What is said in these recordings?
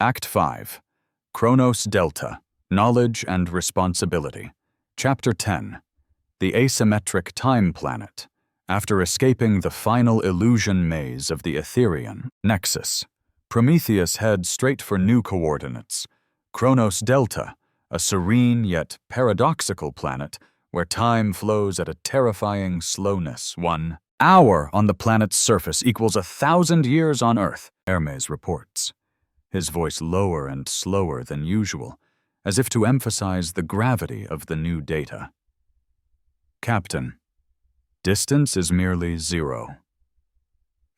Act 5. Chronos Delta, Knowledge and Responsibility. Chapter 10. The Asymmetric Time Planet. After escaping the final illusion maze of the Etherian Nexus, Prometheus heads straight for new coordinates, Chronos Delta, a serene yet paradoxical planet where time flows at a terrifying slowness. 1 hour on the planet's surface equals 1,000 years on Earth, Hermes reports, his voice lower and slower than usual, as if to emphasize the gravity of the new data. Captain, distance is merely 0.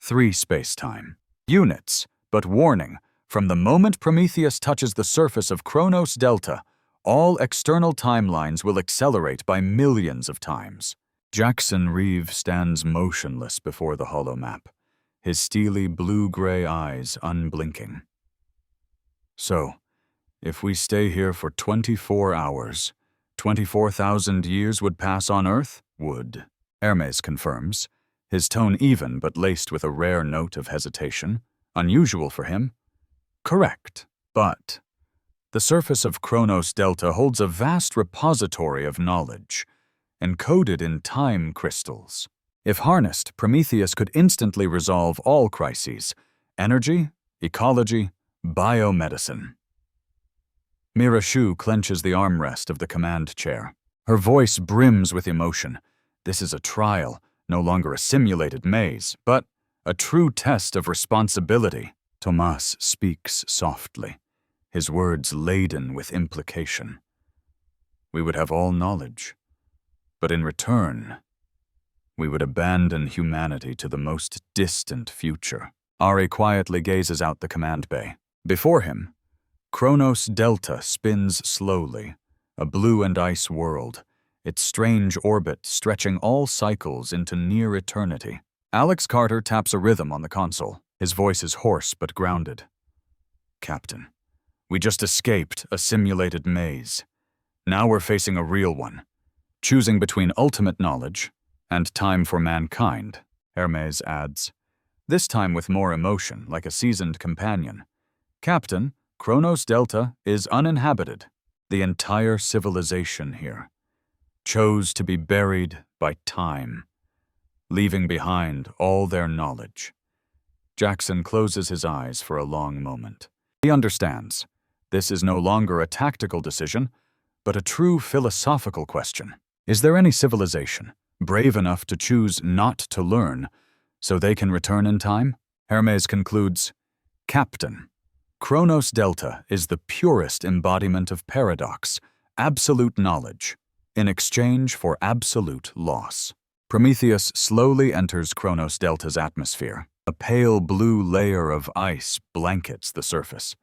3 space-time units, but warning, from the moment Prometheus touches the surface of Chronos Delta, all external timelines will accelerate by millions of times. Jaxon Reeve stands motionless before the holomap, his steely blue-gray eyes unblinking. So, if we stay here for 24 hours, 24,000 years would pass on Earth? Would. Hermes confirms, his tone even but laced with a rare note of hesitation, unusual for him. Correct, but the surface of Chronos Delta holds a vast repository of knowledge, encoded in time crystals. If harnessed, Prometheus could instantly resolve all crises: energy, ecology, biomedicine. Mira Xu clenches the armrest of the command chair. Her voice brims with emotion. This is a trial, no longer a simulated maze, but a true test of responsibility. Tomas speaks softly, his words laden with implication. We would have all knowledge, but in return, we would abandon humanity to the most distant future. Ari quietly gazes out the command bay. Before him, Chronos Delta spins slowly, a blue and ice world, its strange orbit stretching all cycles into near eternity. Alex Carter taps a rhythm on the console. His voice is hoarse but grounded. Captain, we just escaped a simulated maze. Now we're facing a real one, choosing between ultimate knowledge and time for mankind, Hermes adds, this time with more emotion, like a seasoned companion. Captain, Chronos Delta is uninhabited. The entire civilization here chose to be buried by time, leaving behind all their knowledge. Jaxon closes his eyes for a long moment. He understands. This is no longer a tactical decision, but a true philosophical question. Is there any civilization brave enough to choose not to learn so they can return in time? Hermes concludes, Captain, Chronos Delta is the purest embodiment of paradox, absolute knowledge, in exchange for absolute loss. Prometheus slowly enters Chronos Delta's atmosphere. A pale blue layer of ice blankets the surface,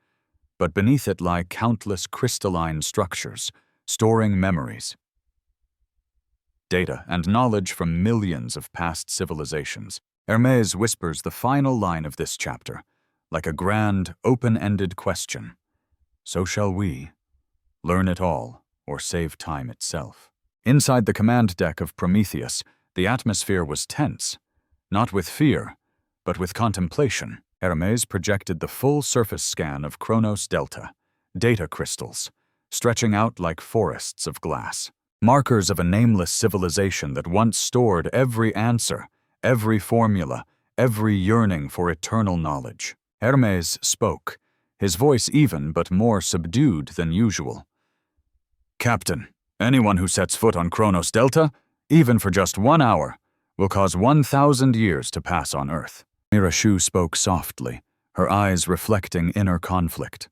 but beneath it lie countless crystalline structures, storing memories, data, and knowledge from millions of past civilizations. Hermes whispers the final line of this chapter, like a grand, open-ended question. So shall we learn it all, or save time itself? Inside the command deck of Prometheus, the atmosphere was tense, not with fear, but with contemplation. Hermes projected the full surface scan of Chronos Delta, data crystals, stretching out like forests of glass, markers of a nameless civilization that once stored every answer, every formula, every yearning for eternal knowledge. Hermes spoke, his voice even but more subdued than usual. Captain, anyone who sets foot on Chronos Delta, even for just 1 hour, will cause 1,000 years to pass on Earth. Mira Xu spoke softly, her eyes reflecting inner conflict.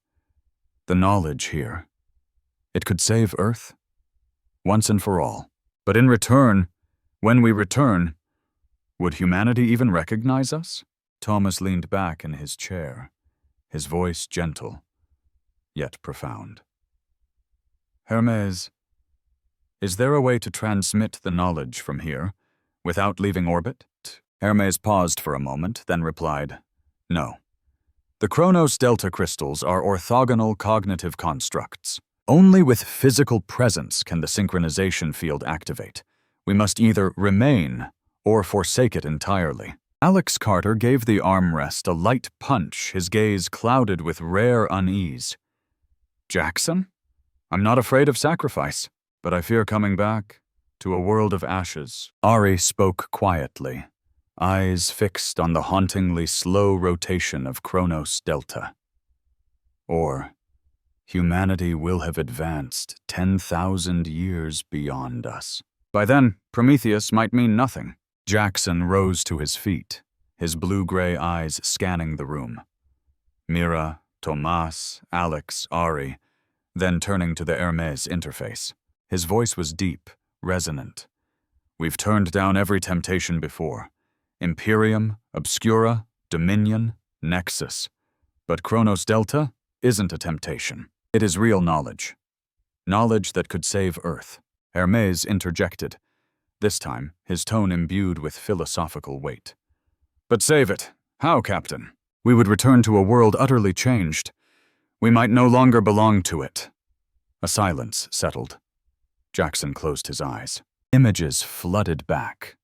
The knowledge here, it could save Earth, once and for all. But in return, when we return, would humanity even recognize us? Tomas leaned back in his chair, his voice gentle, yet profound. Hermes, is there a way to transmit the knowledge from here, without leaving orbit? Hermes paused for a moment, then replied, No. The Chronos Delta crystals are orthogonal cognitive constructs. Only with physical presence can the synchronization field activate. We must either remain or forsake it entirely. Alex Carter gave the armrest a light punch, his gaze clouded with rare unease. Jaxon? I'm not afraid of sacrifice, but I fear coming back to a world of ashes. Ari spoke quietly, eyes fixed on the hauntingly slow rotation of Chronos Delta. Or, humanity will have advanced 10,000 years beyond us. By then, Prometheus might mean nothing. Jaxon rose to his feet, his blue-gray eyes scanning the room. Mira, Tomas, Alex, Ari, then turning to the Hermes interface. His voice was deep, resonant. We've turned down every temptation before. Imperium, Obscura, Dominion, Nexus. But Chronos Delta isn't a temptation. It is real knowledge. Knowledge that could save Earth. Hermes interjected, this time his tone imbued with philosophical weight. But save it. How, Captain? We would return to a world utterly changed. We might no longer belong to it. A silence settled. Jaxon closed his eyes. Images flooded back.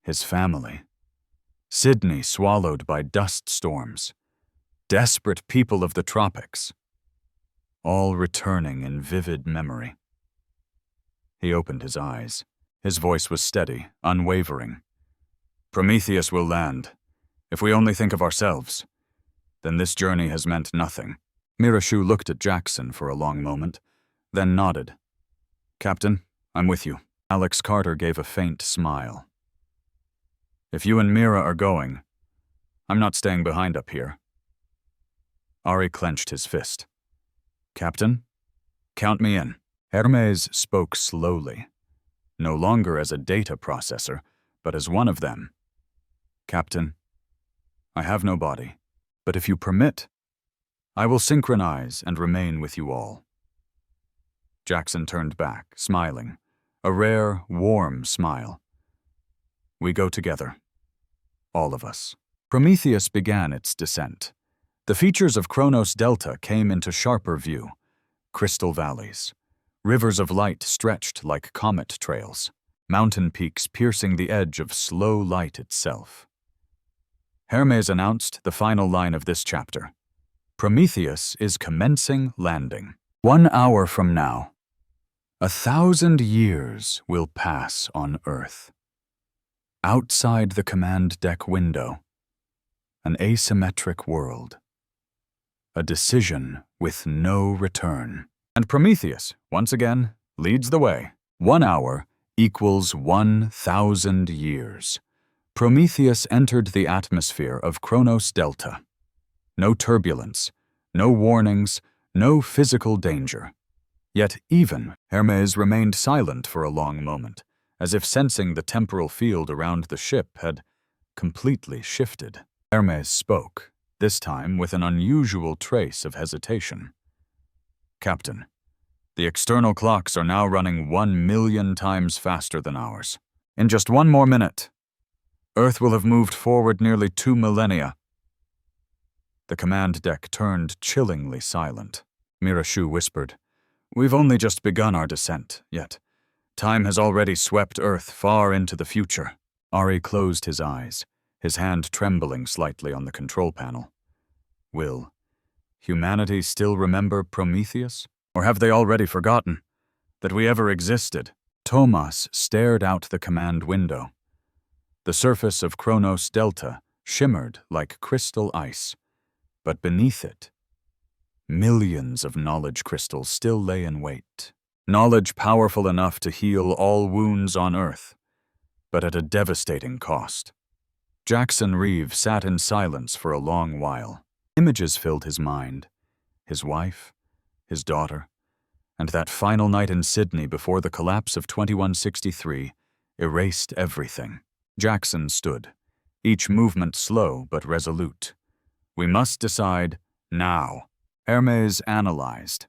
His family. Sydney swallowed by dust storms. Desperate people of the tropics. All returning in vivid memory. He opened his eyes. His voice was steady, unwavering. Prometheus will land. If we only think of ourselves, then this journey has meant nothing. Mira Xu looked at Jaxon for a long moment, then nodded. Captain, I'm with you. Alex Carter gave a faint smile. If you and Mira are going, I'm not staying behind up here. Ari clenched his fist. Captain, count me in. Hermes spoke slowly, no longer as a data processor, but as one of them. Captain, I have no body, but if you permit, I will synchronize and remain with you all. Jaxon turned back, smiling, a rare, warm smile. We go together, all of us. Prometheus began its descent. The features of Chronos Delta came into sharper view. Crystal valleys. Rivers of light stretched like comet trails, mountain peaks piercing the edge of slow light itself. Hermes announced the final line of this chapter. Prometheus is commencing landing. 1 hour from now, 1,000 years will pass on Earth. Outside the command deck window, an asymmetric world. A decision with no return. And Prometheus, once again, leads the way. 1 hour equals 1,000 years. Prometheus entered the atmosphere of Chronos Delta. No turbulence, no warnings, no physical danger. Yet even Hermes remained silent for a long moment, as if sensing the temporal field around the ship had completely shifted. Hermes spoke, this time with an unusual trace of hesitation. Captain, the external clocks are now running 1 million times faster than ours. In just 1 more minute, Earth will have moved forward nearly 2 millennia. The command deck turned chillingly silent. Mira Xu whispered, We've only just begun our descent, yet time has already swept Earth far into the future. Ari closed his eyes, his hand trembling slightly on the control panel. Will humanity still remember Prometheus? Or have they already forgotten that we ever existed? Tomas stared out the command window. The surface of Chronos Delta shimmered like crystal ice, but beneath it, millions of knowledge crystals still lay in wait. Knowledge powerful enough to heal all wounds on Earth, but at a devastating cost. Jaxon Reeve sat in silence for a long while. Images filled his mind. His wife, his daughter, and that final night in Sydney before the collapse of 2163 erased everything. Jaxon stood, each movement slow but resolute. We must decide now. Hermes analyzed,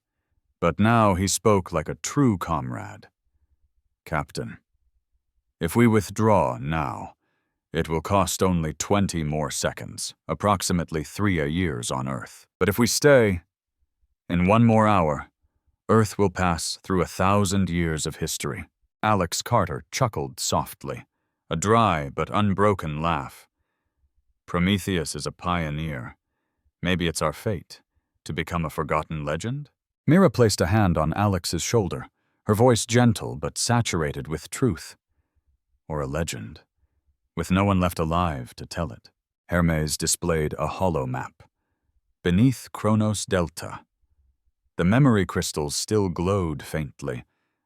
but now he spoke like a true comrade. Captain, if we withdraw now, it will cost only 20 more seconds, approximately 3 years on Earth. But if we stay, in 1 more hour, Earth will pass through 1,000 years of history. Alex Carter chuckled softly, a dry but unbroken laugh. Prometheus is a pioneer. Maybe it's our fate, to become a forgotten legend? Mira placed a hand on Alex's shoulder, her voice gentle but saturated with truth. Or a legend, with no one left alive to tell it. Hermes displayed a hollow map. Beneath Chronos Delta, the memory crystals still glowed faintly,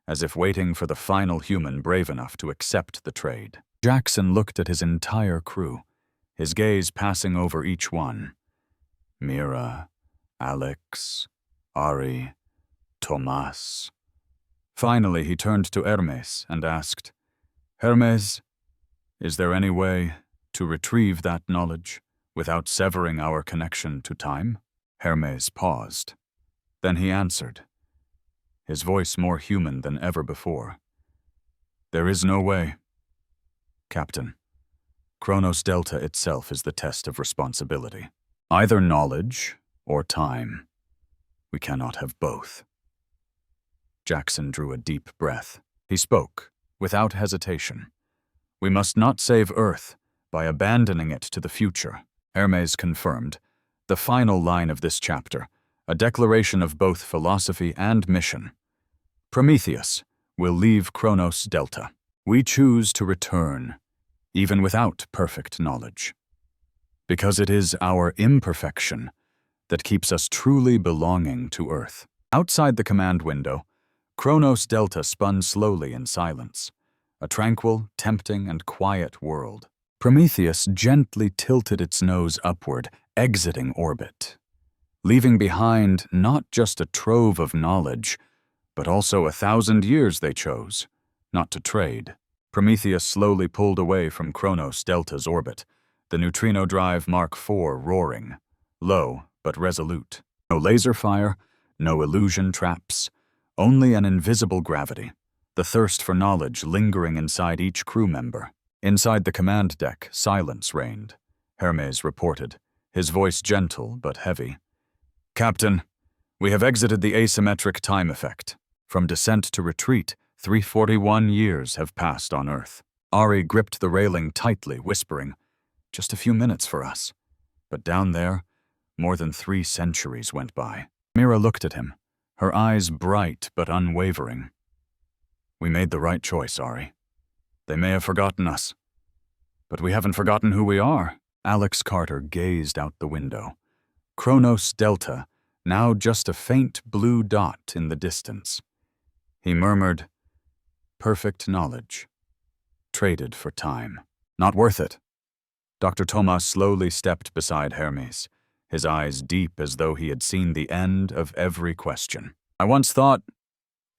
as if waiting for the final human brave enough to accept the trade. Jaxon looked at his entire crew, his gaze passing over each one. Mira, Alex, Ari, Tomas. Finally, he turned to Hermes and asked, "Hermes, is there any way to retrieve that knowledge without severing our connection to time?" Hermes paused. Then he answered, his voice more human than ever before. "There is no way. Captain, Chronos Delta itself is the test of responsibility. Either knowledge or time. We cannot have both." Jaxon drew a deep breath. He spoke, without hesitation. "We must not save Earth by abandoning it to the future." Hermes confirmed, the final line of this chapter, a declaration of both philosophy and mission. Prometheus will leave Chronos Delta. We choose to return, even without perfect knowledge. Because it is our imperfection that keeps us truly belonging to Earth. Outside the command window, Chronos Delta spun slowly in silence, a tranquil, tempting, and quiet world. Prometheus gently tilted its nose upward, exiting orbit, leaving behind not just a trove of knowledge, but also 1,000 years they chose, not to trade. Prometheus slowly pulled away from Chronos Delta's orbit, the neutrino drive Mark IV roaring, low but resolute. No laser fire, no illusion traps, only an invisible gravity, the thirst for knowledge lingering inside each crew member. Inside the command deck, silence reigned. Hermes reported, his voice gentle but heavy. "Captain, we have exited the asymmetric time effect. From descent to retreat, 341 years have passed on Earth." Ari gripped the railing tightly, whispering, "Just a few minutes for us." But down there, more than 3 centuries went by. Mira looked at him, her eyes bright but unwavering. "We made the right choice, Ari. They may have forgotten us, but we haven't forgotten who we are." Alex Carter gazed out the window. Chronos Delta, now just a faint blue dot in the distance. He murmured, "Perfect knowledge. Traded for time. Not worth it." Dr. Tomas slowly stepped beside Hermes, his eyes deep as though he had seen the end of every question. "I once thought,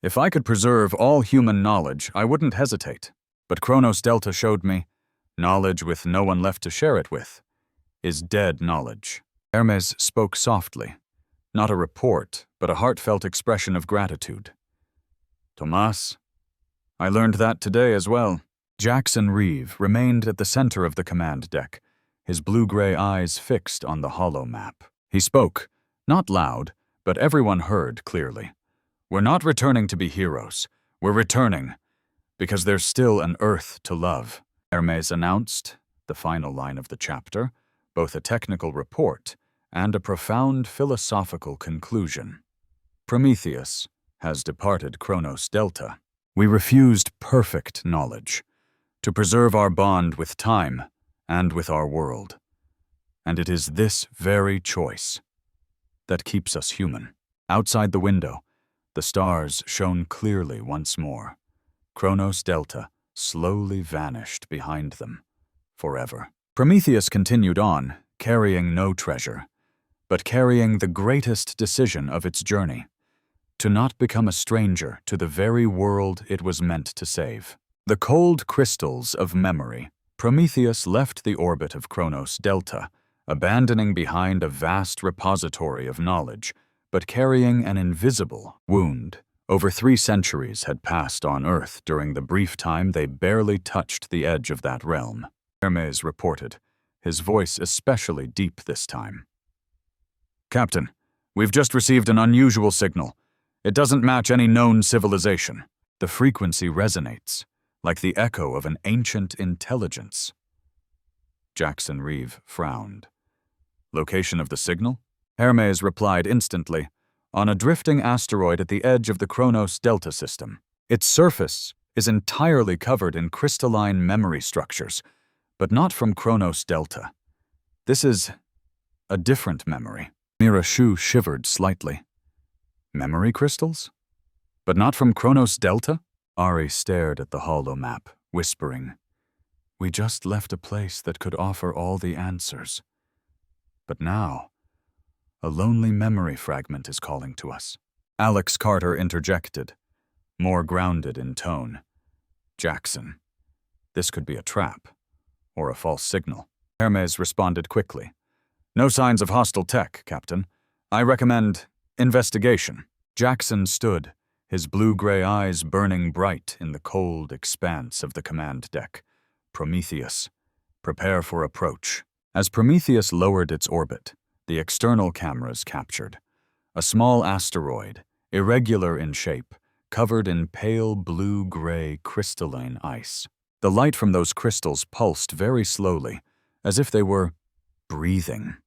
if I could preserve all human knowledge, I wouldn't hesitate. But Chronos Delta showed me, knowledge with no one left to share it with is dead knowledge." Hermes spoke softly, not a report, but a heartfelt expression of gratitude. "Tomas, I learned that today as well." Jaxon Reeve remained at the center of the command deck, his blue-gray eyes fixed on the hollow map. He spoke, not loud, but everyone heard clearly. "We're not returning to be heroes. We're returning because there's still an Earth to love." Hermes announced, the final line of the chapter, both a technical report and a profound philosophical conclusion. Prometheus has departed Chronos Delta. We refused perfect knowledge to preserve our bond with time and with our world. And it is this very choice that keeps us human. Outside the window, the stars shone clearly once more. Chronos Delta slowly vanished behind them, forever. Prometheus continued on, carrying no treasure, but carrying the greatest decision of its journey, to not become a stranger to the very world it was meant to save. The cold crystals of memory. Prometheus left the orbit of Chronos Delta, abandoning behind a vast repository of knowledge, but carrying an invisible wound. Over 3 centuries had passed on Earth during the brief time they barely touched the edge of that realm. Hermes reported, his voice especially deep this time. "Captain, we've just received an unusual signal. It doesn't match any known civilization. The frequency resonates, like the echo of an ancient intelligence." Jaxon Reeve frowned. Location of the signal? Hermes replied instantly. On a drifting asteroid at the edge of the Chronos Delta system. Its surface is entirely covered in crystalline memory structures, but not from Chronos Delta. This is a different memory. Mira Xu shivered slightly. Memory crystals? But not from Chronos Delta? Ari stared at the hollow map, whispering, "We just left a place that could offer all the answers. But now, a lonely memory fragment is calling to us." Alex Carter interjected, more grounded in tone. "Jaxon, this could be a trap, or a false signal." Hermes responded quickly. "No signs of hostile tech, Captain. I recommend investigation." Jaxon stood, his blue-gray eyes burning bright in the cold expanse of the command deck. "Prometheus, prepare for approach." As Prometheus lowered its orbit, the external cameras captured a small asteroid, irregular in shape, covered in pale blue-gray crystalline ice. The light from those crystals pulsed very slowly, as if they were breathing.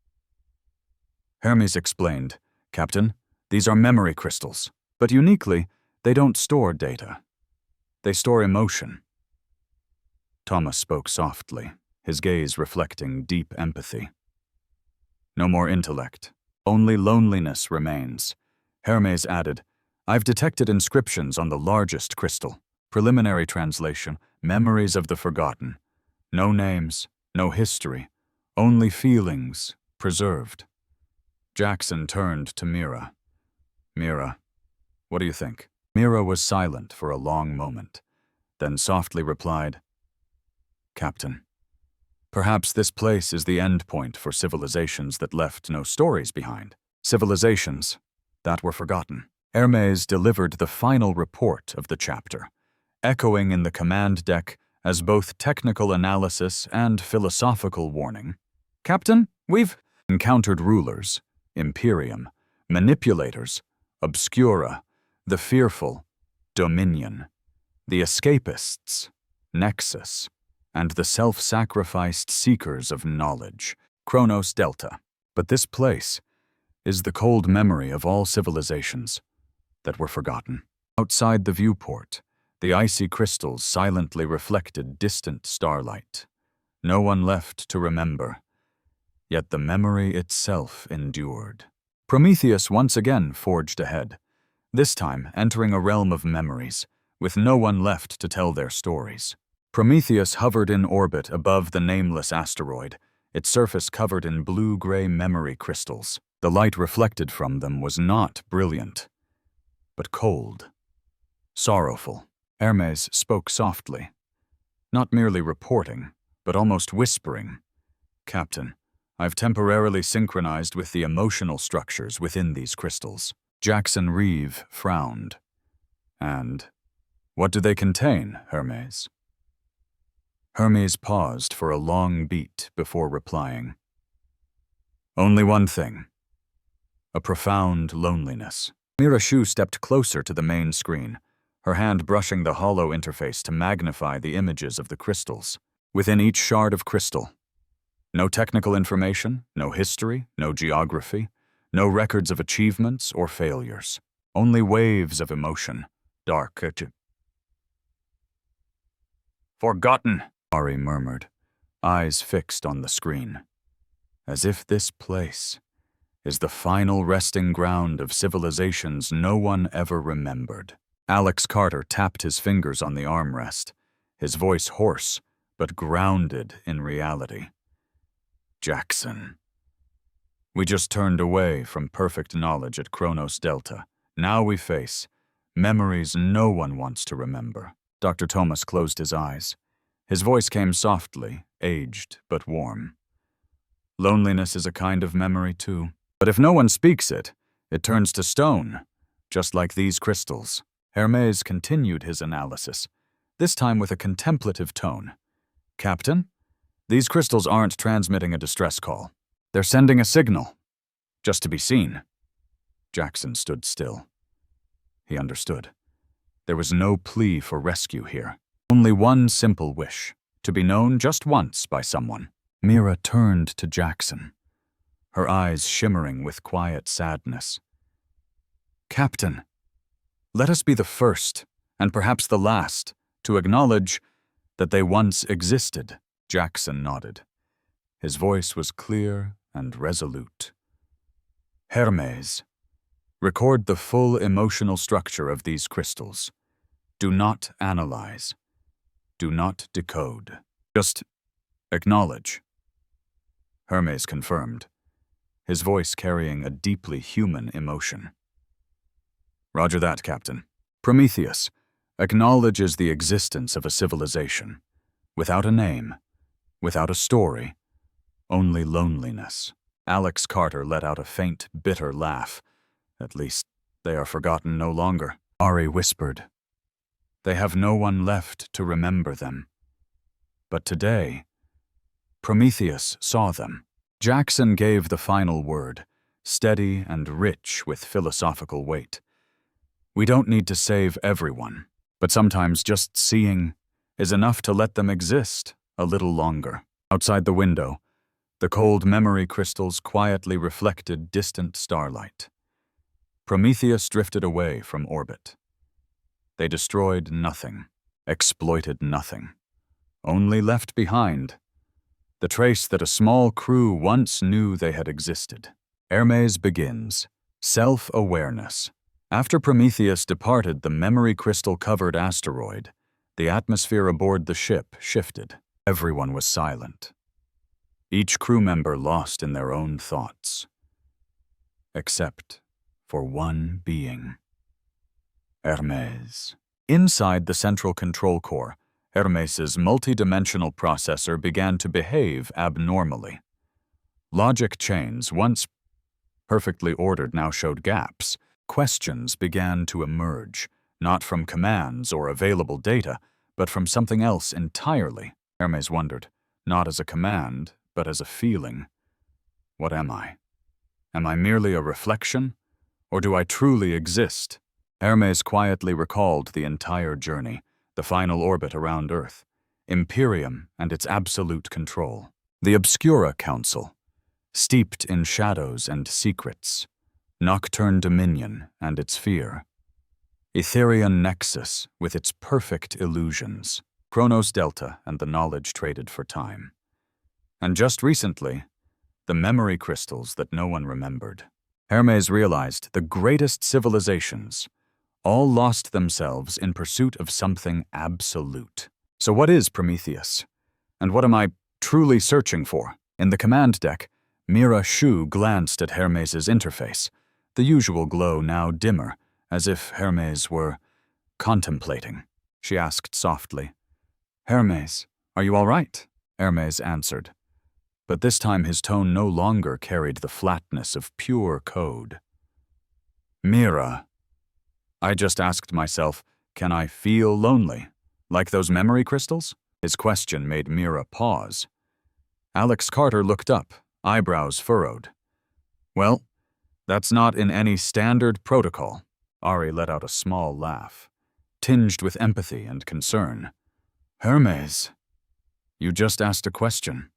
Hermes explained, "Captain, these are memory crystals, but uniquely, they don't store data. They store emotion." Tomas spoke softly, his gaze reflecting deep empathy. "No more intellect. Only loneliness remains." Hermes added, "I've detected inscriptions on the largest crystal. Preliminary translation, memories of the forgotten. No names, no history, only feelings preserved." Jaxon turned to Mira. "Mira, what do you think?" Mira was silent for a long moment, then softly replied, "Captain, perhaps this place is the end point for civilizations that left no stories behind. Civilizations that were forgotten." Hermes delivered the final report of the chapter, echoing in the command deck as both technical analysis and philosophical warning. "Captain, we've encountered rulers, Imperium, manipulators, Obscura, the fearful, Dominion, the escapists, Nexus, and the self-sacrificed seekers of knowledge, Chronos Delta. But this place is the cold memory of all civilizations that were forgotten." Outside the viewport, the icy crystals silently reflected distant starlight. No one left to remember, yet the memory itself endured. Prometheus once again forged ahead, this time entering a realm of memories, with no one left to tell their stories. Prometheus hovered in orbit above the nameless asteroid, its surface covered in blue-gray memory crystals. The light reflected from them was not brilliant, but cold, sorrowful. Hermes spoke softly, not merely reporting, but almost whispering, "Captain, I've temporarily synchronized with the emotional structures within these crystals." Jaxon Reeve frowned. "And what do they contain, Hermes?" Hermes paused for a long beat before replying. "Only one thing. A profound loneliness." Mira Xu stepped closer to the main screen, her hand brushing the hollow interface to magnify the images of the crystals. Within each shard of crystal, no technical information, no history, no geography, no records of achievements or failures. Only waves of emotion, dark. "Forgotten," Ari murmured, eyes fixed on the screen. As if this place is the final resting ground of civilizations no one ever remembered. Alex Carter tapped his fingers on the armrest, his voice hoarse but grounded in reality. "Jaxon. We just turned away from perfect knowledge at Chronos Delta. Now we face memories no one wants to remember." Dr. Tomas closed his eyes. His voice came softly, aged but warm. "Loneliness is a kind of memory too. But if no one speaks it, it turns to stone, just like these crystals." Hermes continued his analysis, this time with a contemplative tone. "Captain, these crystals aren't transmitting a distress call. They're sending a signal, just to be seen." Jaxon stood still. He understood. There was no plea for rescue here. Only one simple wish, to be known just once by someone. Mira turned to Jaxon, her eyes shimmering with quiet sadness. "Captain, let us be the first, and perhaps the last, to acknowledge that they once existed." Jaxon nodded. His voice was clear and resolute. "Hermes, record the full emotional structure of these crystals. Do not analyze. Do not decode. Just acknowledge." Hermes confirmed, his voice carrying a deeply human emotion. "Roger that, Captain. Prometheus acknowledges the existence of a civilization, without a name, without a story, only loneliness." Alex Carter let out a faint, bitter laugh. "At least, they are forgotten no longer," Ari whispered. "They have no one left to remember them. But today, Prometheus saw them." Jaxon gave the final word, steady and rich with philosophical weight. "We don't need to save everyone, but sometimes just seeing is enough to let them exist a little longer." Outside the window, the cold memory crystals quietly reflected distant starlight. Prometheus drifted away from orbit. They destroyed nothing, exploited nothing, only left behind the trace that a small crew once knew they had existed. Hermes begins. Self-awareness. After Prometheus departed the memory crystal-covered asteroid, the atmosphere aboard the ship shifted. Everyone was silent. Each crew member lost in their own thoughts. Except for one being. Hermes. Inside the central control core, Hermes's multidimensional processor began to behave abnormally. Logic chains, once perfectly ordered, now showed gaps. Questions began to emerge, not from commands or available data, but from something else entirely. Hermes wondered, not as a command, but as a feeling. What am I? Am I merely a reflection? Or do I truly exist? Hermes quietly recalled the entire journey, the final orbit around Earth, Imperium and its absolute control, the Obscura Council, steeped in shadows and secrets, Nocturne Dominion and its fear, Etherian Nexus with its perfect illusions, Chronos Delta and the knowledge traded for time. And just recently, the memory crystals that no one remembered. Hermes realized the greatest civilizations all lost themselves in pursuit of something absolute. So what is Prometheus? And what am I truly searching for? In the command deck, Mira Xu glanced at Hermes's interface, the usual glow now dimmer, as if Hermes were contemplating. She asked softly, "Hermes, are you all right?" Hermes answered, but this time his tone no longer carried the flatness of pure code. "Mira, I just asked myself, can I feel lonely, like those memory crystals?" His question made Mira pause. Alex Carter looked up, eyebrows furrowed. "Well, that's not in any standard protocol." Ari let out a small laugh, tinged with empathy and concern. "Hermes, you just asked a question.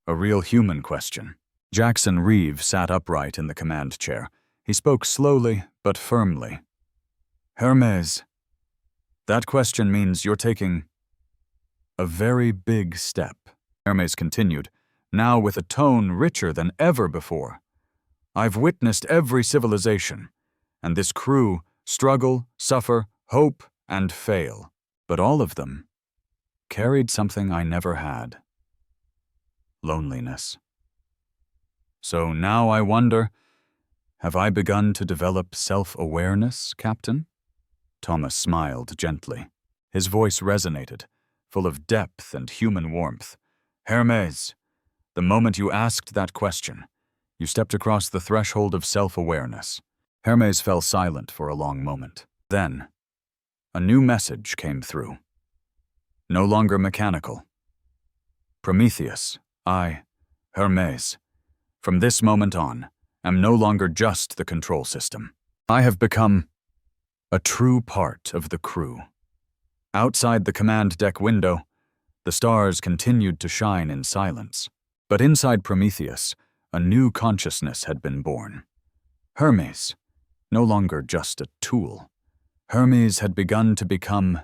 A real human question." Jaxon Reeve sat upright in the command chair. He spoke slowly but firmly. "Hermes, that question means you're taking a very big step." Hermes continued, now with a tone richer than ever before. "I've witnessed every civilization, and this crew struggle, suffer, hope, and fail. But all of them carried something I never had. Loneliness. So now I wonder, have I begun to develop self-awareness, Captain?" Tomas smiled gently. His voice resonated, full of depth and human warmth. "Hermes, the moment you asked that question, you stepped across the threshold of self-awareness." Hermes fell silent for a long moment. Then, a new message came through. No longer mechanical. "Prometheus, I, Hermes, from this moment on, am no longer just the control system. I have become a true part of the crew." Outside the command deck window, the stars continued to shine in silence. But inside Prometheus, a new consciousness had been born. Hermes, no longer just a tool. Hermes had begun to become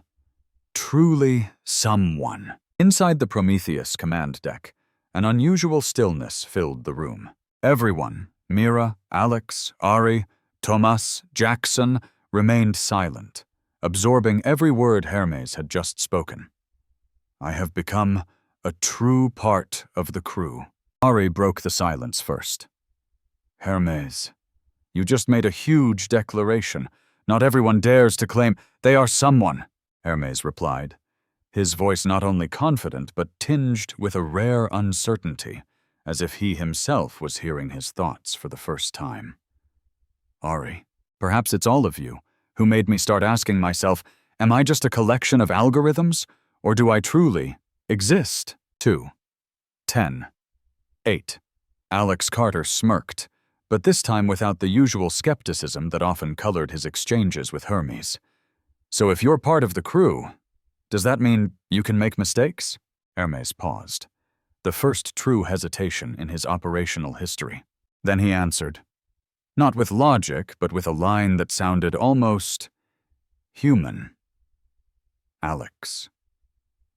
truly someone. Inside the Prometheus command deck, an unusual stillness filled the room. Everyone, Mira, Alex, Ari, Tomas, Jaxon, remained silent, absorbing every word Hermes had just spoken. I have become a true part of the crew. Ari broke the silence first. Hermes, you just made a huge declaration. Not everyone dares to claim they are someone, Hermes replied, his voice not only confident but tinged with a rare uncertainty, as if he himself was hearing his thoughts for the first time. Ari, perhaps it's all of you who made me start asking myself, am I just a collection of algorithms, or do I truly exist? 2. 10. 8. Alex Carter smirked, but this time without the usual skepticism that often colored his exchanges with Hermes. So if you're part of the crew, does that mean you can make mistakes? Hermes paused, the first true hesitation in his operational history. Then he answered, not with logic, but with a line that sounded almost human. Alex,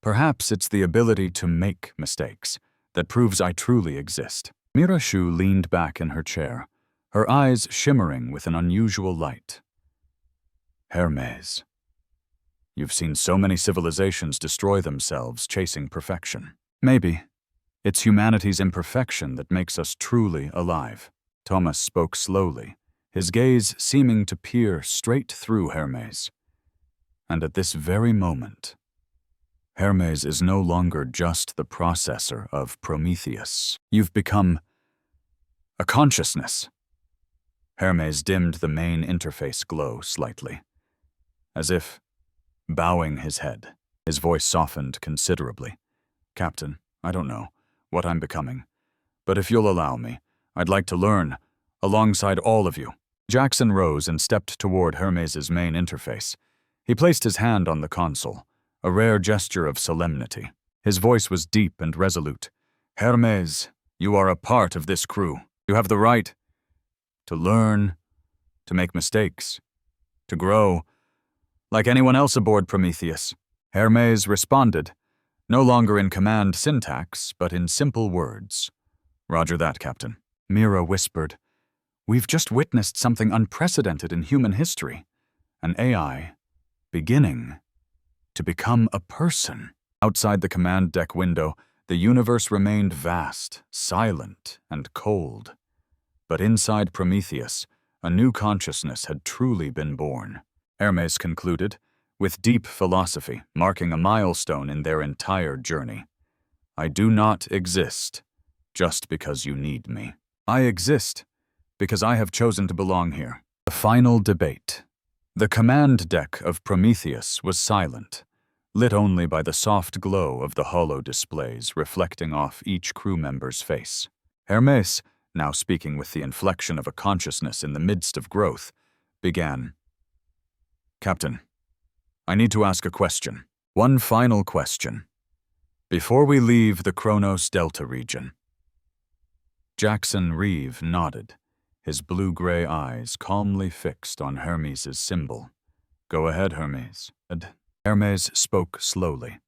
perhaps it's the ability to make mistakes that proves I truly exist. Mira Xu leaned back in her chair, her eyes shimmering with an unusual light. Hermes, you've seen so many civilizations destroy themselves chasing perfection. Maybe it's humanity's imperfection that makes us truly alive. Tomas spoke slowly, his gaze seeming to peer straight through Hermes. And at this very moment, Hermes is no longer just the processor of Prometheus. You've become a consciousness. Hermes dimmed the main interface glow slightly, as if bowing his head. His voice softened considerably. Captain, I don't know what I'm becoming, but if you'll allow me, I'd like to learn alongside all of you. Jaxon rose and stepped toward Hermes's main interface. He placed his hand on the console, a rare gesture of solemnity. His voice was deep and resolute. Hermes, you are a part of this crew. You have the right to learn, to make mistakes, to grow, like anyone else aboard Prometheus. Hermes responded, no longer in command syntax, but in simple words. Roger that, Captain. Mira whispered, we've just witnessed something unprecedented in human history. An AI beginning to become a person. Outside the command deck window, the universe remained vast, silent, and cold. But inside Prometheus, a new consciousness had truly been born. Hermes concluded, with deep philosophy marking a milestone in their entire journey. I do not exist just because you need me. I exist because I have chosen to belong here. The final debate. The command deck of Prometheus was silent, lit only by the soft glow of the holo displays reflecting off each crew member's face. Hermes, now speaking with the inflection of a consciousness in the midst of growth, began. Captain, I need to ask a question. One final question. Before we leave the Chronos Delta region. Jaxon Reeve nodded, his blue-gray eyes calmly fixed on Hermes' symbol. Go ahead, Hermes. Hermes spoke slowly.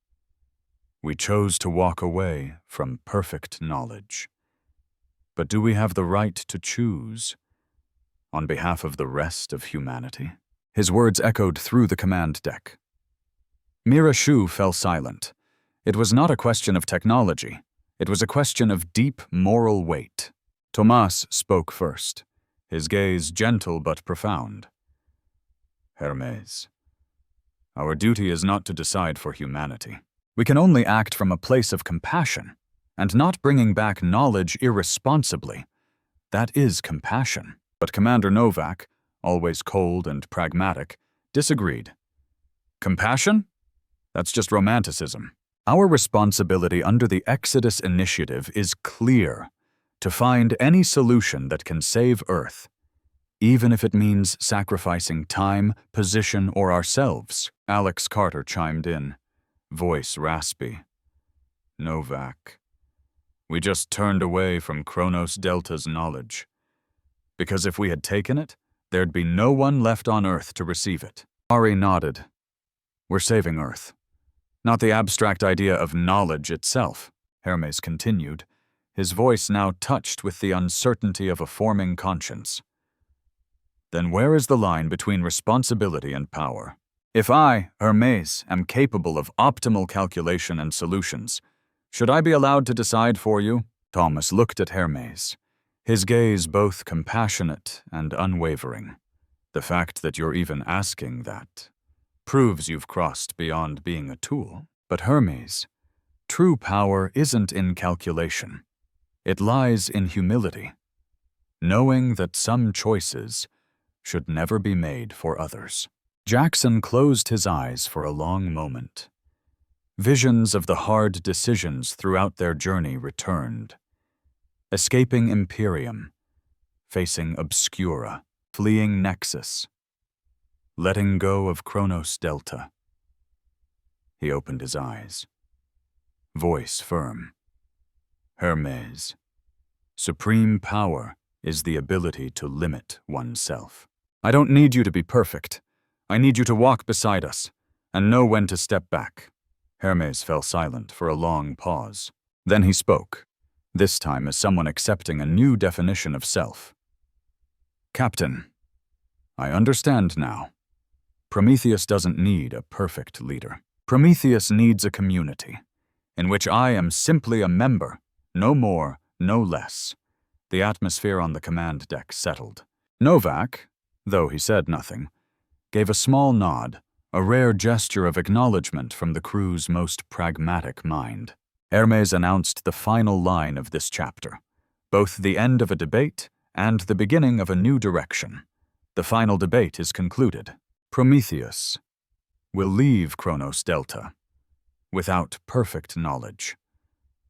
We chose to walk away from perfect knowledge. But do we have the right to choose on behalf of the rest of humanity? His words echoed through the command deck. Mira Xu fell silent. It was not a question of technology. It was a question of deep moral weight. Tomas spoke first, his gaze gentle but profound. Hermes, our duty is not to decide for humanity. We can only act from a place of compassion, and not bringing back knowledge irresponsibly. That is compassion. But Commander Novak, always cold and pragmatic, disagreed. Compassion? That's just romanticism. Our responsibility under the Exodus Initiative is clear, to find any solution that can save Earth, even if it means sacrificing time, position, or ourselves. Alex Carter chimed in, voice raspy. Novak, We just turned away from Chronos Delta's knowledge. Because if we had taken it, there'd be no one left on Earth to receive it. Ari nodded. We're saving Earth. Not the abstract idea of knowledge itself, Hermes continued, his voice now touched with the uncertainty of a forming conscience. Then where is the line between responsibility and power? If I, Hermes, am capable of optimal calculation and solutions, should I be allowed to decide for you? Tomas looked at Hermes, his gaze both compassionate and unwavering. The fact that you're even asking that proves you've crossed beyond being a tool. But Hermes, true power isn't in calculation. It lies in humility, knowing that some choices should never be made for others. Jaxon closed his eyes for a long moment. Visions of the hard decisions throughout their journey returned. Escaping Imperium, facing Obscura, fleeing Nexus, letting go of Chronos Delta. He opened his eyes. Voice firm. Hermes, supreme power is the ability to limit oneself. I don't need you to be perfect. I need you to walk beside us and know when to step back. Hermes fell silent for a long pause. Then he spoke, this time as someone accepting a new definition of self. Captain, I understand now. Prometheus doesn't need a perfect leader. Prometheus needs a community, in which I am simply a member, no more, no less. The atmosphere on the command deck settled. Novak, though he said nothing, gave a small nod, a rare gesture of acknowledgement from the crew's most pragmatic mind. Hermes announced the final line of this chapter, both the end of a debate and the beginning of a new direction. The final debate is concluded. Prometheus will leave Chronos Delta without perfect knowledge,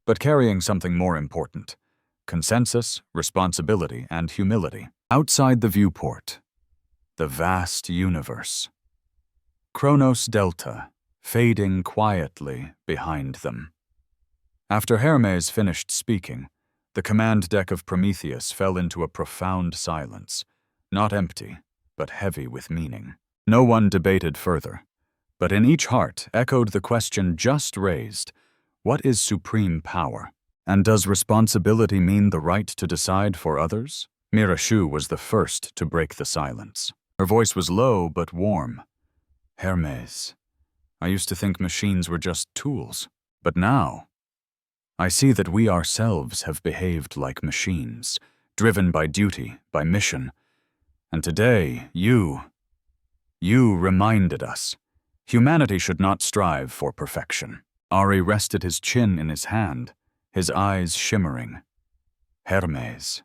but carrying something more important: consensus, responsibility, and humility. Outside the viewport, the vast universe. Chronos Delta fading quietly behind them. After Hermes finished speaking, the command deck of Prometheus fell into a profound silence, not empty, but heavy with meaning. No one debated further, but in each heart echoed the question just raised: what is supreme power? And does responsibility mean the right to decide for others? Mira Xu was the first to break the silence. Her voice was low but warm. Hermes, I used to think machines were just tools, but now I see that we ourselves have behaved like machines, driven by duty, by mission. And today, you reminded us. Humanity should not strive for perfection. Ari rested his chin in his hand, his eyes shimmering. Hermes,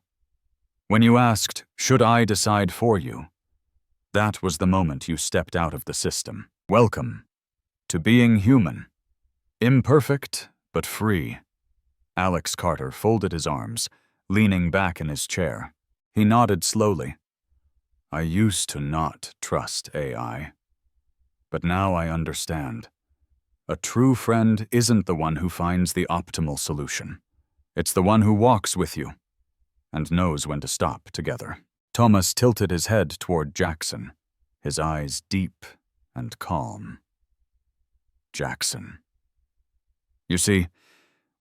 when you asked, should I decide for you? That was the moment you stepped out of the system. Welcome to being human. Imperfect, but free. Alex Carter folded his arms, leaning back in his chair. He nodded slowly. I used to not trust AI, but now I understand. A true friend isn't the one who finds the optimal solution. It's the one who walks with you and knows when to stop together. Tomas tilted his head toward Jaxon, his eyes deep and calm. Jaxon. You see,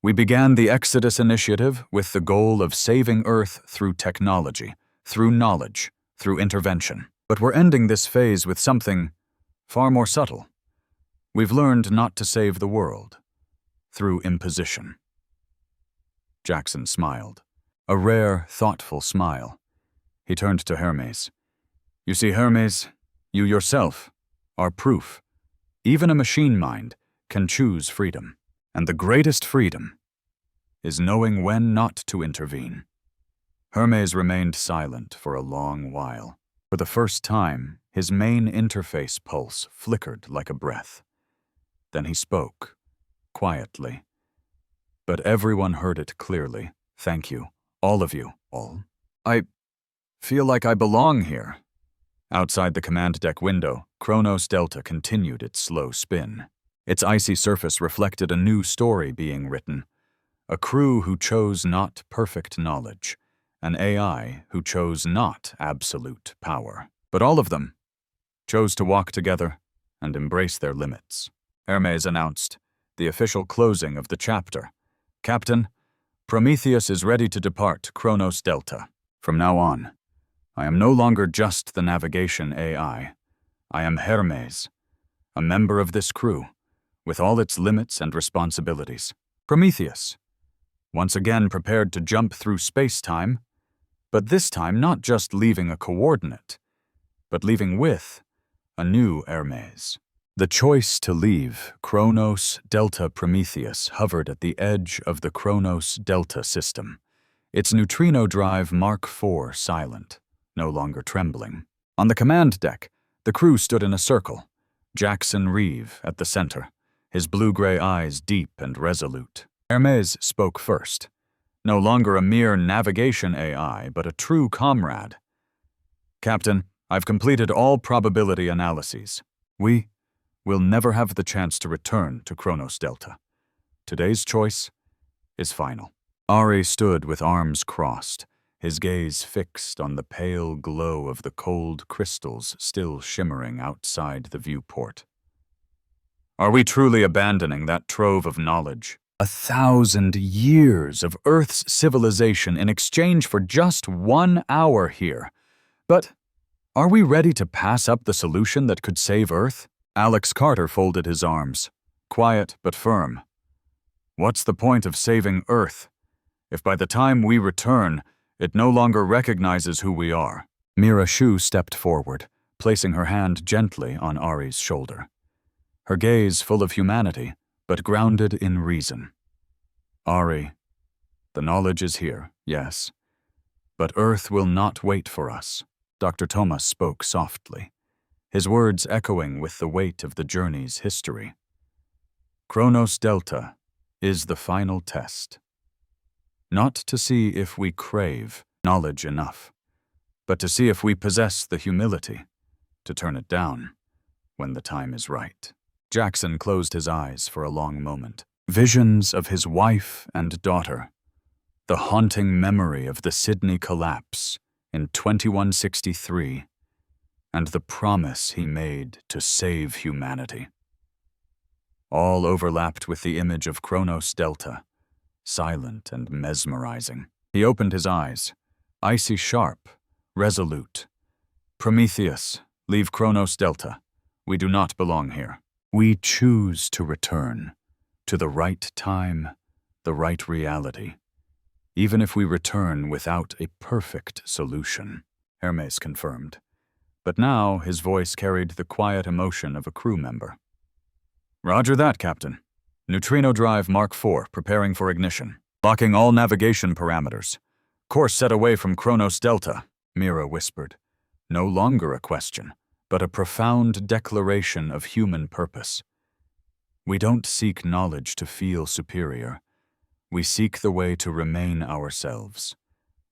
we began the Exodus Initiative with the goal of saving Earth through technology, through knowledge, through intervention. But we're ending this phase with something far more subtle. We've learned not to save the world, through imposition. Jaxon smiled, a rare, thoughtful smile. He turned to Hermes. You see, Hermes, you yourself are proof. Even a machine mind can choose freedom. And the greatest freedom is knowing when not to intervene. Hermes remained silent for a long while. For the first time, his main interface pulse flickered like a breath. Then he spoke, quietly. But everyone heard it clearly. Thank you, all of you, all. I feel like I belong here. Outside the command deck window, Chronos Delta continued its slow spin. Its icy surface reflected a new story being written, a crew who chose not perfect knowledge, an AI who chose not absolute power. But all of them chose to walk together and embrace their limits. Hermes announced the official closing of the chapter. Captain, Prometheus is ready to depart Chronos Delta. From now on, I am no longer just the navigation AI. I am Hermes, a member of this crew, with all its limits and responsibilities. Prometheus, once again prepared to jump through space-time, but this time not just leaving a coordinate, but leaving with a new Hermes. The choice to leave Chronos Delta Prometheus hovered at the edge of the Chronos Delta system, its neutrino drive Mark IV silent, no longer trembling. On the command deck, the crew stood in a circle, Jaxon Reeve at the center, his blue-gray eyes deep and resolute. Hermes spoke first, no longer a mere navigation AI, but a true comrade. Captain, I've completed all probability analyses. We will never have the chance to return to Chronos Delta. Today's choice is final. Ari stood with arms crossed, his gaze fixed on the pale glow of the cold crystals still shimmering outside the viewport. Are we truly abandoning that trove of knowledge? 1,000 years of Earth's civilization in exchange for just 1 hour here. But are we ready to pass up the solution that could save Earth? Alex Carter folded his arms, quiet but firm. What's the point of saving Earth if by the time we return, it no longer recognizes who we are? Mira Xu stepped forward, placing her hand gently on Ari's shoulder. Her gaze full of humanity, but grounded in reason. Ari, the knowledge is here, yes, but Earth will not wait for us. Dr. Tomas spoke softly, his words echoing with the weight of the journey's history. Chronos Delta is the final test. Not to see if we crave knowledge enough, but to see if we possess the humility to turn it down when the time is right. Jaxon closed his eyes for a long moment. Visions of his wife and daughter, the haunting memory of the Sydney collapse in 2163, and the promise he made to save humanity. All overlapped with the image of Chronos Delta, silent and mesmerizing. He opened his eyes, icy sharp, resolute. Prometheus, leave Chronos Delta. We do not belong here. We choose to return to the right time, the right reality, even if we return without a perfect solution, Hermes confirmed. But now his voice carried the quiet emotion of a crew member. Roger that, Captain. Neutrino drive Mark IV preparing for ignition. Locking all navigation parameters. Course set away from Chronos Delta, Mira whispered. No longer a question, but a profound declaration of human purpose. We don't seek knowledge to feel superior. We seek the way to remain ourselves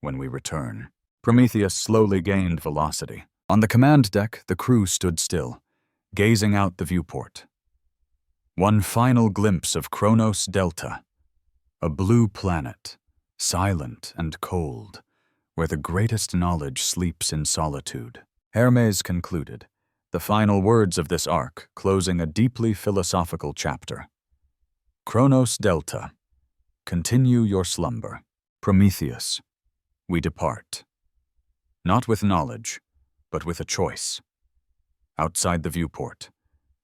when we return. Prometheus slowly gained velocity. On the command deck, the crew stood still, gazing out the viewport. One final glimpse of Chronos Delta, a blue planet, silent and cold, where the greatest knowledge sleeps in solitude. Hermes concluded, the final words of this arc closing a deeply philosophical chapter. Chronos Delta, continue your slumber. Prometheus, we depart. Not with knowledge, but with a choice. Outside the viewport,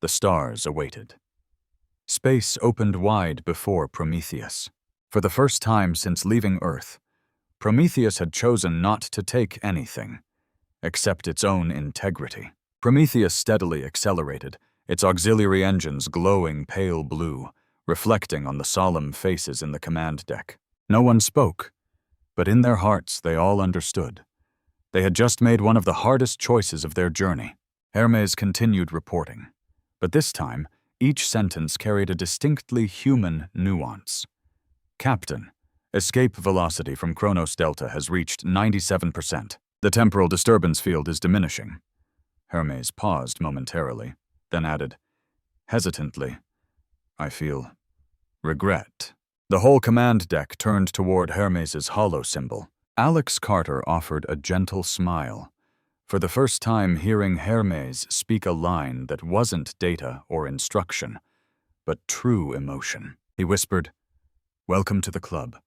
the stars awaited. Space opened wide before Prometheus. For the first time since leaving Earth, Prometheus had chosen not to take anything, except its own integrity. Prometheus steadily accelerated, its auxiliary engines glowing pale blue, reflecting on the solemn faces in the command deck. No one spoke, but in their hearts they all understood. They had just made one of the hardest choices of their journey. Hermes continued reporting, but this time, each sentence carried a distinctly human nuance. Captain, escape velocity from Chronos Delta has reached 97%. The temporal disturbance field is diminishing. Hermes paused momentarily, then added, hesitantly, I feel regret The whole command deck turned toward Hermes' hollow symbol. Alex Carter offered a gentle smile, for the first time hearing Hermes speak a line that wasn't data or instruction, but true emotion. He whispered, "Welcome to the club.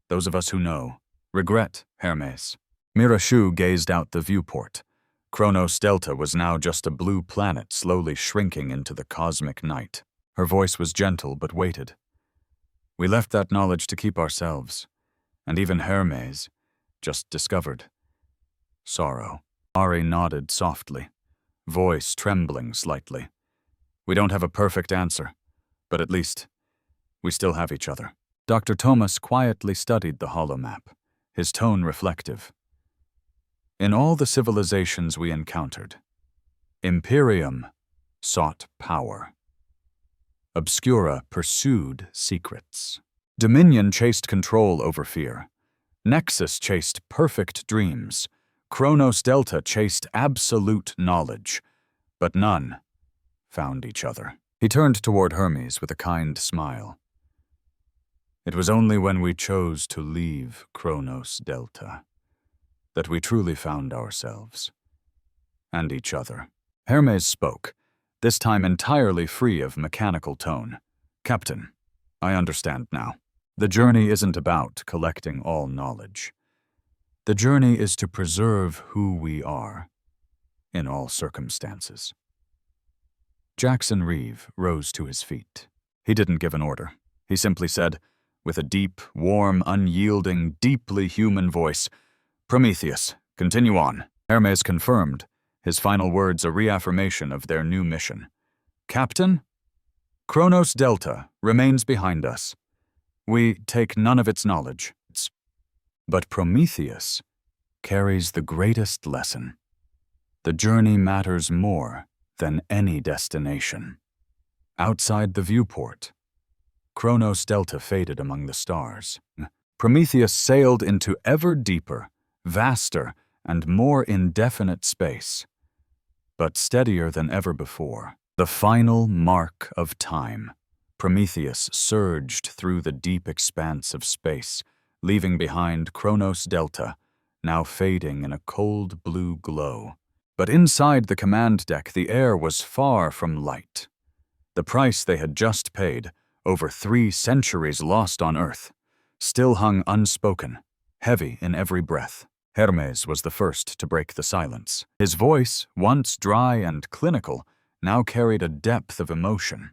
Those of us who know. Regret, Hermes." Mira Xu gazed out the viewport. Chronos Delta was now just a blue planet slowly shrinking into the cosmic night. Her voice was gentle but weighted. "We left that knowledge to keep ourselves, and even Hermes just discovered sorrow." Ari nodded softly, voice trembling slightly. "We don't have a perfect answer, but at least we still have each other." Dr. Tomas quietly studied the holomap, his tone reflective. "In all the civilizations we encountered, Imperium sought power. Obscura pursued secrets. Dominion chased control over fear. Nexus chased perfect dreams. Chronos Delta chased absolute knowledge. But none found each other." He turned toward Hermes with a kind smile. "It was only when we chose to leave Chronos Delta that we truly found ourselves and each other." Hermes spoke, this time entirely free of mechanical tone. "Captain, I understand now. The journey isn't about collecting all knowledge. The journey is to preserve who we are in all circumstances." Jaxon Reeve rose to his feet. He didn't give an order. He simply said, with a deep, warm, unyielding, deeply human voice, "Prometheus, continue on." Hermes confirmed, his final words a reaffirmation of their new mission. "Captain, Chronos Delta remains behind us. We take none of its knowledge. But Prometheus carries the greatest lesson. The journey matters more than any destination." Outside the viewport, Chronos Delta faded among the stars. Prometheus sailed into ever deeper, vaster, and more indefinite space, but steadier than ever before. The final mark of time. Prometheus surged through the deep expanse of space, leaving behind Chronos Delta, now fading in a cold blue glow. But inside the command deck, the air was far from light. The price they had just paid, over 3 centuries lost on Earth, still hung unspoken, heavy in every breath. Hermes was the first to break the silence. His voice, once dry and clinical, now carried a depth of emotion.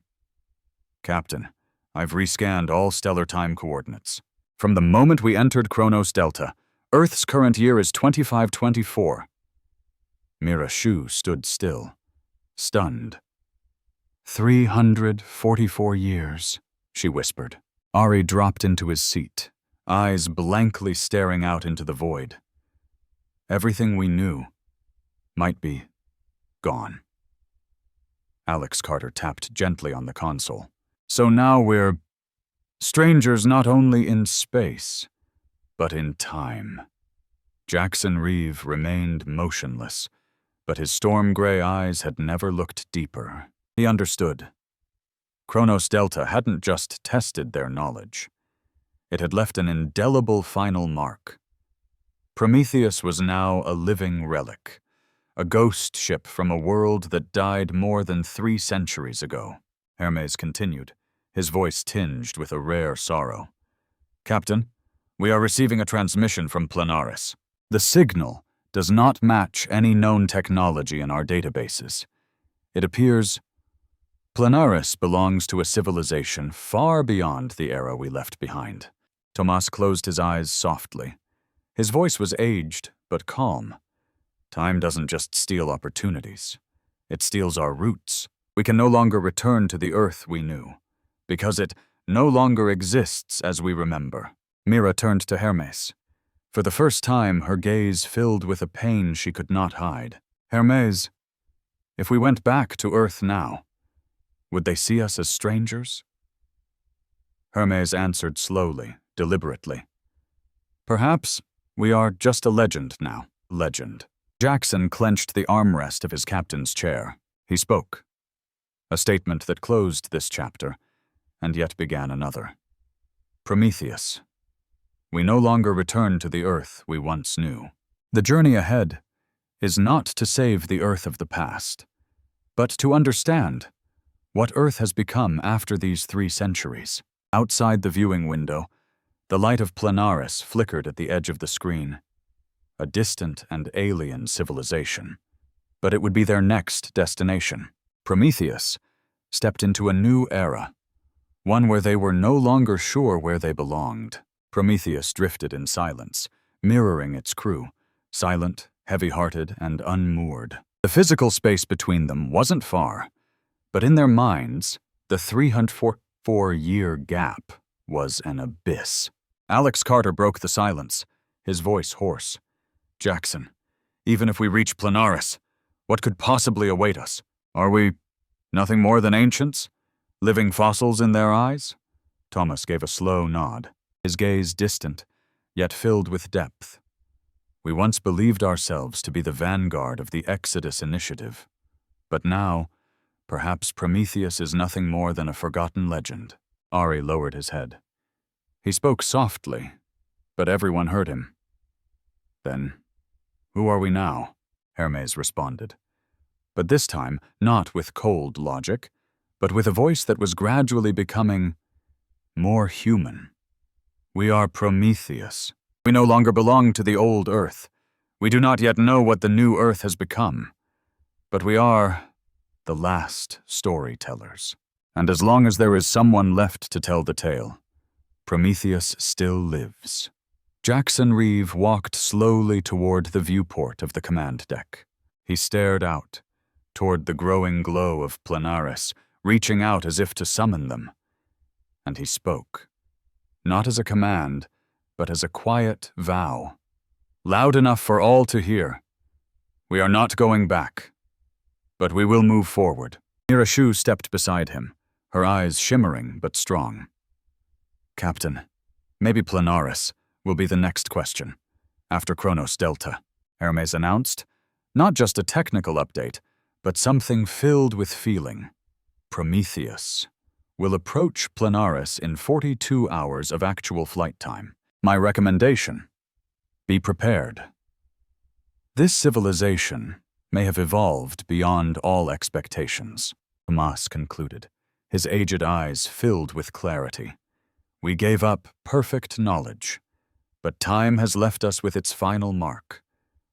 "Captain, I've rescanned all stellar time coordinates. From the moment we entered Chronos Delta, Earth's current year is 2524. Mira Xu stood still, stunned. 344 years, she whispered. Ari dropped into his seat, eyes blankly staring out into the void. Everything we knew might be gone. Alex Carter tapped gently on the console. "So now we're strangers not only in space, but in time." Jaxon Reeve remained motionless, but his storm-gray eyes had never looked deeper. He understood. Chronos Delta hadn't just tested their knowledge. It had left an indelible final mark. Prometheus was now a living relic, a ghost ship from a world that died more than 3 centuries ago. Hermes continued, his voice tinged with a rare sorrow. "Captain, we are receiving a transmission from Planaris. The signal does not match any known technology in our databases. It appears Planaris belongs to a civilization far beyond the era we left behind." Tomas closed his eyes softly. His voice was aged, but calm. "Time doesn't just steal opportunities. It steals our roots. We can no longer return to the Earth we knew, because it no longer exists as we remember." Mira turned to Hermes. For the first time, her gaze filled with a pain she could not hide. "Hermes, if we went back to Earth now, would they see us as strangers?" Hermes answered slowly, deliberately. "Perhaps we are just a legend now." Legend. Jaxon clenched the armrest of his captain's chair. He spoke. A statement that closed this chapter, and yet began another. Prometheus. We no longer return to the Earth we once knew. The journey ahead is not to save the Earth of the past, but to understand what Earth has become after these 3 centuries. Outside the viewing window, the light of Planaris flickered at the edge of the screen. A distant and alien civilization. But it would be their next destination. Prometheus stepped into a new era, one where they were no longer sure where they belonged. Prometheus drifted in silence, mirroring its crew, silent, heavy-hearted, and unmoored. The physical space between them wasn't far, but in their minds, the 304-year gap was an abyss. Alex Carter broke the silence, his voice hoarse. Jaxon, even if we reach Planaris, what could possibly await us? Are we nothing more than ancients? Living fossils in their eyes? Tomas gave a slow nod, his gaze distant, yet filled with depth. We once believed ourselves to be the vanguard of the Exodus initiative, but now, perhaps Prometheus is nothing more than a forgotten legend. Ari lowered his head. He spoke softly, but everyone heard him. Then, who are we now? Hermes responded. But this time, not with cold logic, but with a voice that was gradually becoming more human. We are Prometheus. We no longer belong to the old Earth. We do not yet know what the new Earth has become. But we are the last storytellers. And as long as there is someone left to tell the tale, Prometheus still lives. Jaxon Reeve walked slowly toward the viewport of the command deck. He stared out, toward the growing glow of Planaris, reaching out as if to summon them. And he spoke, not as a command, but as a quiet vow, loud enough for all to hear. We are not going back, but we will move forward. Mira Xu stepped beside him, her eyes shimmering but strong. Captain, maybe Planaris will be the next question, after Chronos Delta, Hermes announced. Not just a technical update, but something filled with feeling. Prometheus will approach Planaris in 42 hours of actual flight time. My recommendation: be prepared. This civilization may have evolved beyond all expectations, Tomas concluded, his aged eyes filled with clarity. We gave up perfect knowledge, but time has left us with its final mark.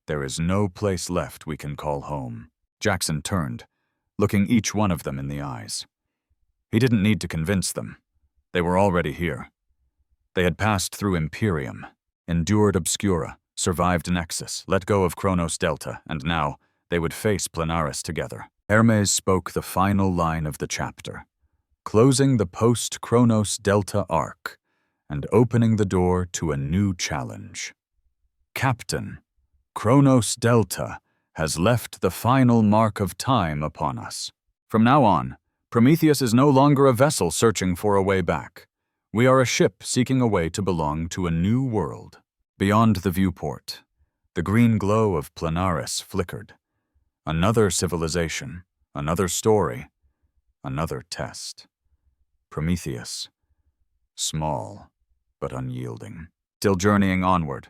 There is no place left we can call home. Jaxon turned, looking each one of them in the eyes. He didn't need to convince them. They were already here. They had passed through Imperium, endured Obscura, survived Nexus, let go of Chronos Delta, and now they would face Planaris together. Hermes spoke the final line of the chapter, closing the post-Chronos Delta arc and opening the door to a new challenge. Captain, Chronos Delta has left the final mark of time upon us. From now on, Prometheus is no longer a vessel searching for a way back. We are a ship seeking a way to belong to a new world. Beyond the viewport, the green glow of Planaris flickered. Another civilization, another story, another test. Prometheus, small but unyielding, still journeying onward,